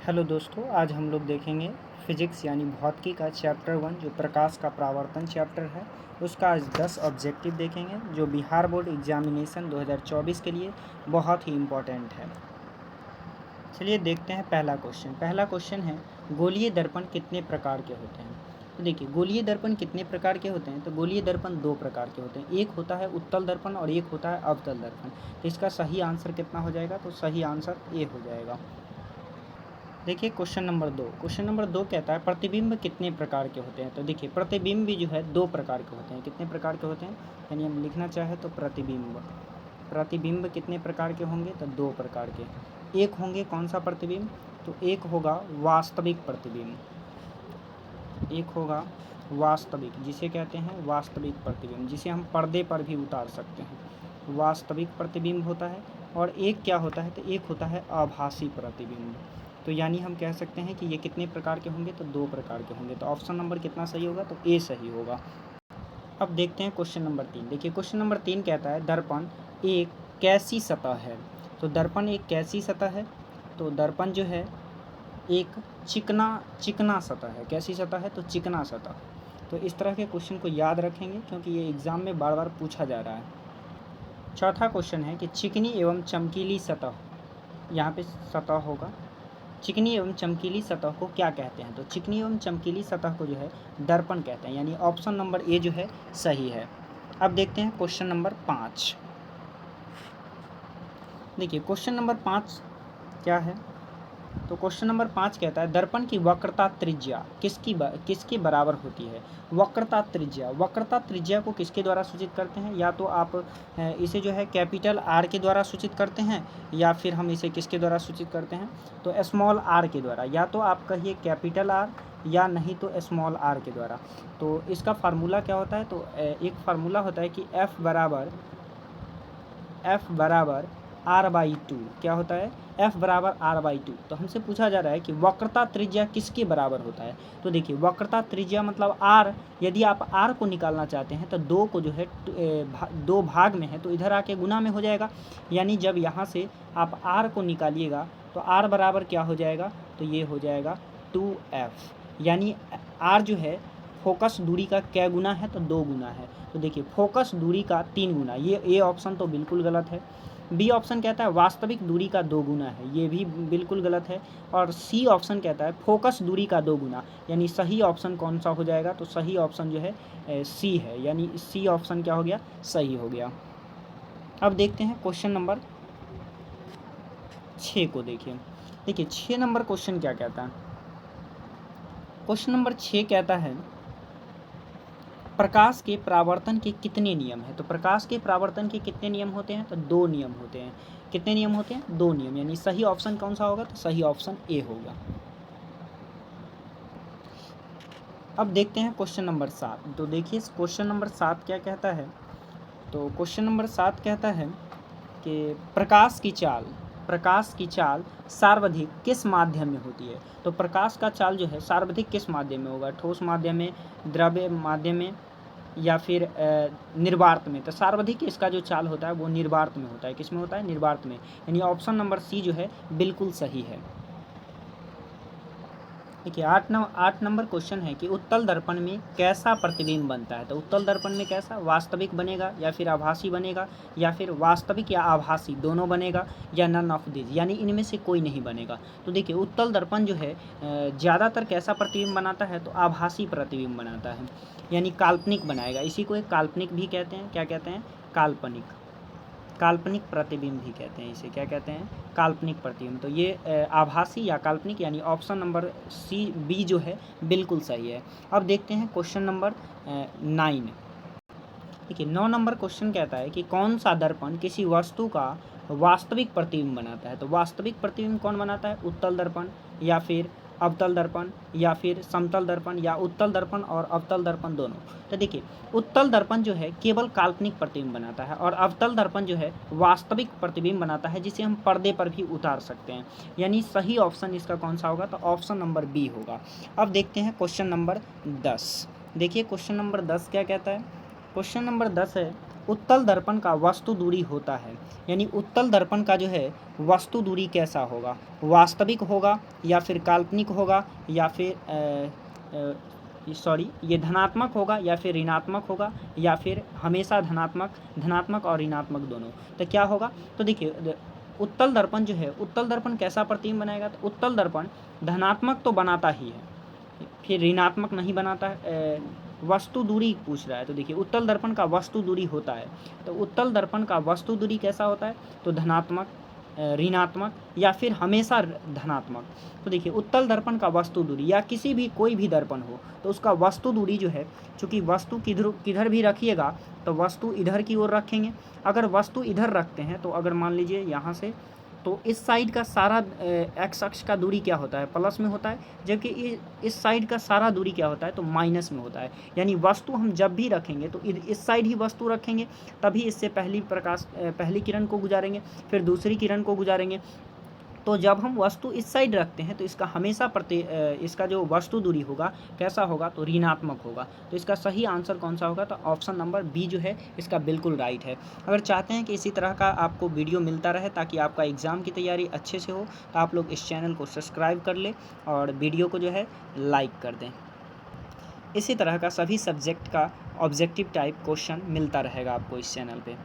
Hello दोस्तों, आज हम लोग देखेंगे फिजिक्स यानी भौतिकी का चैप्टर 1 जो प्रकाश का परावर्तन चैप्टर है। उसका आज 10 ऑब्जेक्टिव देखेंगे जो बिहार बोर्ड एग्जामिनेशन 2024 के लिए बहुत ही इम्पोर्टेंट है। चलिए देखते हैं पहला क्वेश्चन है गोलीय दर्पण कितने प्रकार के होते हैं। तो देखिए गोलीय दर्पण कितने प्रकार के होते हैं। तो गोलीय दर्पण दो प्रकार के होते हैं, एक होता है उत्तल दर्पण और एक होता है अवतल दर्पण। तो इसका सही आंसर कितना हो जाएगा, तो सही आंसर ए हो जाएगा। देखिए क्वेश्चन नंबर दो कहता है प्रतिबिंब कितने प्रकार के होते हैं। तो देखिए प्रतिबिंब भी जो है दो प्रकार के होते हैं। कितने प्रकार के होते हैं, यानी हम लिखना चाहे तो प्रतिबिंब कितने प्रकार के होंगे, तो दो प्रकार के। एक होंगे कौन सा प्रतिबिंब, तो एक होगा वास्तविक प्रतिबिंब, एक होगा वास्तविक, जिसे कहते हैं वास्तविक प्रतिबिंब, जिसे हम पर्दे पर भी उतार सकते हैं, वास्तविक प्रतिबिंब होता है। और एक क्या होता है, तो एक होता है आभासी प्रतिबिंब। तो यानी हम कह सकते हैं कि ये कितने प्रकार के होंगे, तो दो प्रकार के होंगे। तो ऑप्शन नंबर कितना सही होगा, तो ए सही होगा। अब देखते हैं क्वेश्चन नंबर 3। देखिए क्वेश्चन नंबर 3 कहता है दर्पण एक कैसी सतह है। तो दर्पण एक कैसी सतह है, तो दर्पण जो है एक चिकना सतह है। कैसी सतह है, तो चिकना सतह। तो इस तरह के क्वेश्चन को याद रखेंगे क्योंकि ये एग्ज़ाम में बार बार पूछा जा रहा है। चौथा क्वेश्चन है कि चिकनी एवं चमकीली सतह, यहाँ पे सतह होगा, चिकनी एवं चमकीली सतह को क्या कहते हैं। तो चिकनी एवं चमकीली सतह को जो है दर्पण कहते हैं, यानी ऑप्शन नंबर ए जो है सही है। अब देखते हैं क्वेश्चन नंबर 5। देखिए क्वेश्चन नंबर 5 क्या है, तो क्वेश्चन नंबर 5 कहता है दर्पण की वक्रता त्रिज्या किसकी बराबर होती है। वक्रता त्रिज्या को किसके द्वारा सूचित करते हैं, या तो आप इसे जो है कैपिटल आर के द्वारा सूचित करते हैं, या फिर हम इसे किसके द्वारा सूचित करते हैं, तो स्मॉल आर के द्वारा। या तो आप कहिए कैपिटल आर या नहीं तो स्मॉल आर के द्वारा। तो इसका फार्मूला क्या होता है, तो एक फार्मूला होता है कि एफ बराबर r/2। क्या होता है, f बराबर r/2। तो हमसे पूछा जा रहा है कि वक्रता त्रिज्या किसके बराबर होता है। तो देखिए वक्रता त्रिज्या मतलब r, यदि आप r को निकालना चाहते हैं तो दो को जो है दो भाग में है तो इधर आके गुना में हो जाएगा। यानी जब यहाँ से आप r को निकालिएगा तो r बराबर क्या हो जाएगा, तो ये हो जाएगा 2f। यानी r जो है फोकस दूरी का क्या गुना है, तो 2 गुना है। तो देखिए फोकस दूरी का 3 गुना, ये ए ऑप्शन तो बिल्कुल गलत है। बी ऑप्शन कहता है वास्तविक दूरी का 2 गुना है, ये भी बिल्कुल गलत है। और सी ऑप्शन कहता है फोकस दूरी का 2 गुना, यानी सही ऑप्शन कौन सा हो जाएगा, तो सही ऑप्शन जो है सी है, यानी सी ऑप्शन क्या हो गया, सही हो गया। अब देखते हैं क्वेश्चन नंबर 6 को। देखिए 6 नंबर क्वेश्चन क्या कहता है। क्वेश्चन नंबर 6 कहता है प्रकाश के परावर्तन के कितने नियम हैं। तो प्रकाश के परावर्तन के कितने नियम होते हैं, तो 2 नियम होते हैं। कितने नियम होते हैं, 2 नियम, यानी सही ऑप्शन कौन सा होगा, तो सही ऑप्शन ए होगा। अब देखते हैं क्वेश्चन नंबर 7। तो देखिए क्वेश्चन नंबर 7 क्या कहता है, तो क्वेश्चन नंबर 7 कहता है कि प्रकाश की चाल सार्वधिक किस माध्यम में होती है। तो प्रकाश का चाल जो है सार्वधिक किस माध्यम में होगा, ठोस माध्यम में, द्रव्य माध्यम में, या फिर निर्वात में। तो सार्वधिक इसका जो चाल होता है वो निर्वात में होता है। किस में होता है, निर्वात में, यानी ऑप्शन नंबर सी जो है बिल्कुल सही है। देखिए 8 नंबर क्वेश्चन है कि उत्तल दर्पण में कैसा प्रतिबिंब बनता है। तो उत्तल दर्पण में कैसा, वास्तविक बनेगा या फिर आभासी बनेगा, या फिर वास्तविक या आभासी दोनों बनेगा, या नन ऑफ दिस, यानी इनमें से कोई नहीं बनेगा। तो देखिए उत्तल दर्पण जो है ज़्यादातर कैसा प्रतिबिंब बनाता है, तो आभासी प्रतिबिंब बनाता है, यानी काल्पनिक बनाएगा। इसी को एक काल्पनिक भी कहते हैं। क्या कहते हैं, काल्पनिक प्रतिबिंब भी कहते हैं इसे। क्या कहते हैं, काल्पनिक प्रतिबिंब। तो ये आभासी या काल्पनिक, यानी ऑप्शन नंबर सी बी जो है बिल्कुल सही है। अब देखते हैं क्वेश्चन नंबर 9। देखिए 9 नंबर क्वेश्चन कहता है कि कौन सा दर्पण किसी वस्तु का वास्तविक प्रतिबिंब बनाता है। तो वास्तविक प्रतिबिंब कौन बनाता है, उत्तल दर्पण, या फिर अवतल दर्पण, या फिर समतल दर्पण, या उत्तल दर्पण और अवतल दर्पण दोनों। तो देखिए उत्तल दर्पण जो है केवल काल्पनिक प्रतिबिंब बनाता है, और अवतल दर्पण जो है वास्तविक प्रतिबिंब बनाता है, जिसे हम पर्दे पर भी उतार सकते हैं। यानी सही ऑप्शन इसका कौन सा होगा, तो ऑप्शन नंबर बी होगा। अब देखते हैं क्वेश्चन नंबर 10। देखिए क्वेश्चन नंबर 10 क्या कहता है। क्वेश्चन नंबर 10 है उत्तल दर्पण का वस्तु दूरी होता है, यानी उत्तल दर्पण का जो है वस्तु दूरी कैसा होगा, वास्तविक होगा या फिर काल्पनिक होगा या फिर सॉरी ये धनात्मक होगा या फिर ऋणात्मक होगा या फिर हमेशा धनात्मक और ऋणात्मक दोनों। तो क्या होगा, तो देखिए उत्तल दर्पण जो है, उत्तल दर्पण कैसा प्रतिबिंब बनाएगा, तो उत्तल दर्पण धनात्मक तो बनाता ही है, फिर ऋणात्मक नहीं बनाता है। वस्तु दूरी पूछ रहा है, तो देखिए उत्तल दर्पण का वस्तु दूरी होता है, तो उत्तल दर्पण का वस्तु दूरी कैसा होता है, तो धनात्मक, ऋणात्मक या फिर हमेशा धनात्मक। तो देखिए उत्तल दर्पण का वस्तु दूरी या किसी भी कोई भी दर्पण हो तो उसका वस्तु दूरी जो है, चूँकि वस्तु किधर भी रखिएगा तो वस्तु इधर की ओर रखेंगे। अगर वस्तु इधर रखते हैं तो अगर मान लीजिए यहाँ से, तो इस साइड का सारा एक्स अक्ष का दूरी क्या होता है, प्लस में होता है, जबकि इस साइड का सारा दूरी क्या होता है, तो माइनस में होता है। यानी वस्तु हम जब भी रखेंगे तो इस साइड ही वस्तु रखेंगे, तभी इससे पहली किरण को गुजारेंगे, फिर दूसरी किरण को गुजारेंगे। तो जब हम वस्तु इस साइड रखते हैं तो इसका हमेशा इसका जो वस्तु दूरी होगा कैसा होगा, तो ऋणात्मक होगा। तो इसका सही आंसर कौन सा होगा, तो ऑप्शन नंबर बी जो है इसका बिल्कुल राइट है। अगर चाहते हैं कि इसी तरह का आपको वीडियो मिलता रहे ताकि आपका एग्ज़ाम की तैयारी अच्छे से हो, तो आप लोग इस चैनल को सब्सक्राइब कर लें और वीडियो को जो है लाइक कर दें। इसी तरह का सभी सब्जेक्ट का ऑब्जेक्टिव टाइप क्वेश्चन मिलता रहेगा आपको इस चैनल पर।